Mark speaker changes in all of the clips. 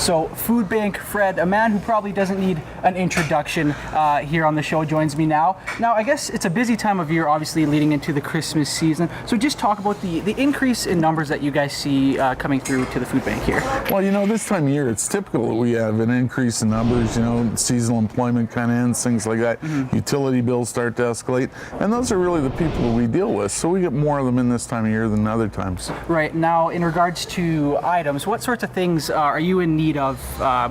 Speaker 1: So Food Bank Fred, a man who probably doesn't need an introduction here on the show, joins me now. Now, I guess it's a busy time of year, obviously leading into the Christmas season. So just talk about the increase in numbers that you guys see coming through to the food bank here.
Speaker 2: Well, you know, this time of year, it's typical that we have an increase in numbers. You know, seasonal employment kind of ends, things like that. Utility bills start to escalate, and those are really the people that we deal with. So we get more of them in this time of year than other times.
Speaker 1: Right. Now, in regards to items, what sorts of things are you in need of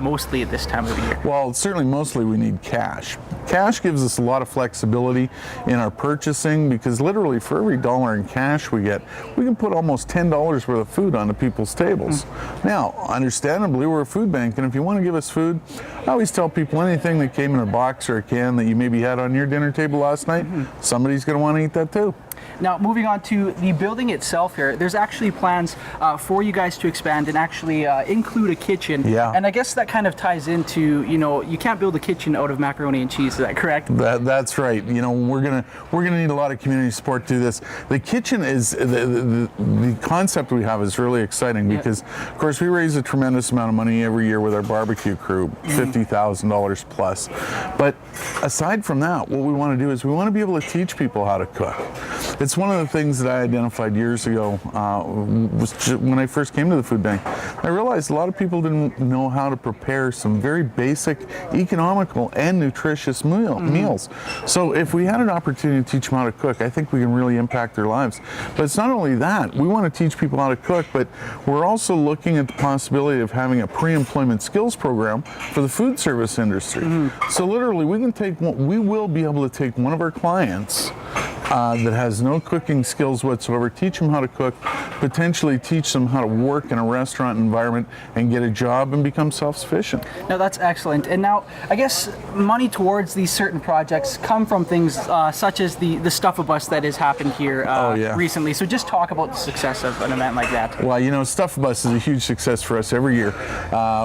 Speaker 1: mostly at this time of the year?
Speaker 2: Well, certainly mostly we need cash. Cash gives us a lot of flexibility in our purchasing because literally for every dollar in cash we get, we can put almost $10 worth of food onto people's tables. Now, understandably, we're a food bank, and if you want to give us food, I always tell people anything that came in a box or a can that you maybe had on your dinner table last night, somebody's going to want to eat that too.
Speaker 1: Now, moving on to the building itself here, there's actually plans for you guys to expand and actually include a kitchen.
Speaker 2: Yeah.
Speaker 1: And I guess that kind of ties into, you know, you can't build a kitchen out of macaroni and cheese, is that correct?
Speaker 2: That's right. You know, we're gonna need a lot of community support to do this. The kitchen is the concept we have is really exciting because, of course, we raise a tremendous amount of money every year with our barbecue crew, $50,000 plus. But aside from that, what we want to do is we want to be able to teach people how to cook. It's one of the things that I identified years ago when I first came to the food bank. I realized a lot of people didn't know how to prepare some very basic, economical, and nutritious meals. So if we had an opportunity to teach them how to cook, I think we can really impact their lives. But it's not only that. We want to teach people how to cook, but we're also looking at the possibility of having a pre-employment skills program for the food service industry. So literally, we will be able to take one of our clients that has no cooking skills whatsoever, teach them how to cook, potentially teach them how to work in a restaurant environment and get a job and become self-sufficient.
Speaker 1: Now, that's excellent. And now, I guess money towards these certain projects come from things such as the Stuff-A-Bus that has happened here recently. So just talk about the success of an event like that.
Speaker 2: Well, you know, Stuff-A-Bus is a huge success for us every year.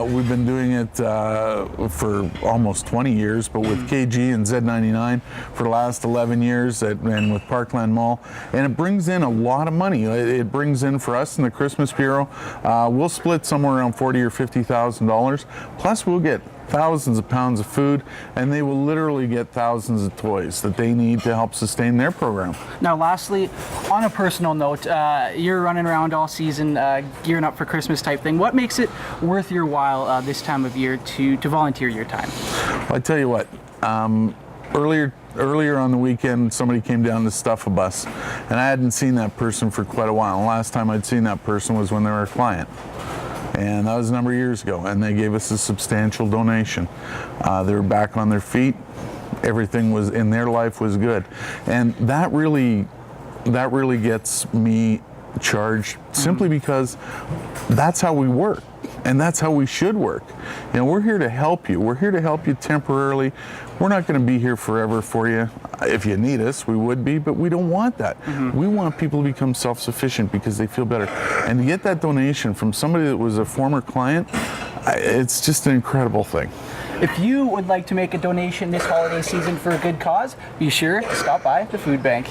Speaker 2: We've been doing it for almost 20 years, but with KG and Z99 for the last 11 years and with Parkland Mall, and it brings in a lot of money. It brings in for us in the Christmas Bureau, we'll split somewhere around $40,000 or $50,000. Plus, we'll get thousands of pounds of food, and they will literally get thousands of toys that they need to help sustain their program.
Speaker 1: Now, lastly, on a personal note, you're running around all season, gearing up for Christmas type thing. What makes it worth your while this time of year to volunteer your time?
Speaker 2: Well, I tell you what. Earlier on the weekend, somebody came down to Stuff-A-Bus, and I hadn't seen that person for quite a while. And the last time I'd seen that person was when they were a client. And that was a number of years ago, and they gave us a substantial donation. They were back on their feet. Everything was in their life was good. And that really gets me charged simply because that's how we work. And that's how we should work. You know, we're here to help you. We're here to help you temporarily. We're not going to be here forever for you. If you need us, we would be, but we don't want that. We want people to become self-sufficient because they feel better. And to get that donation from somebody that was a former client, it's just an incredible thing.
Speaker 1: If you would like to make a donation this holiday season for a good cause, be sure to stop by the food bank.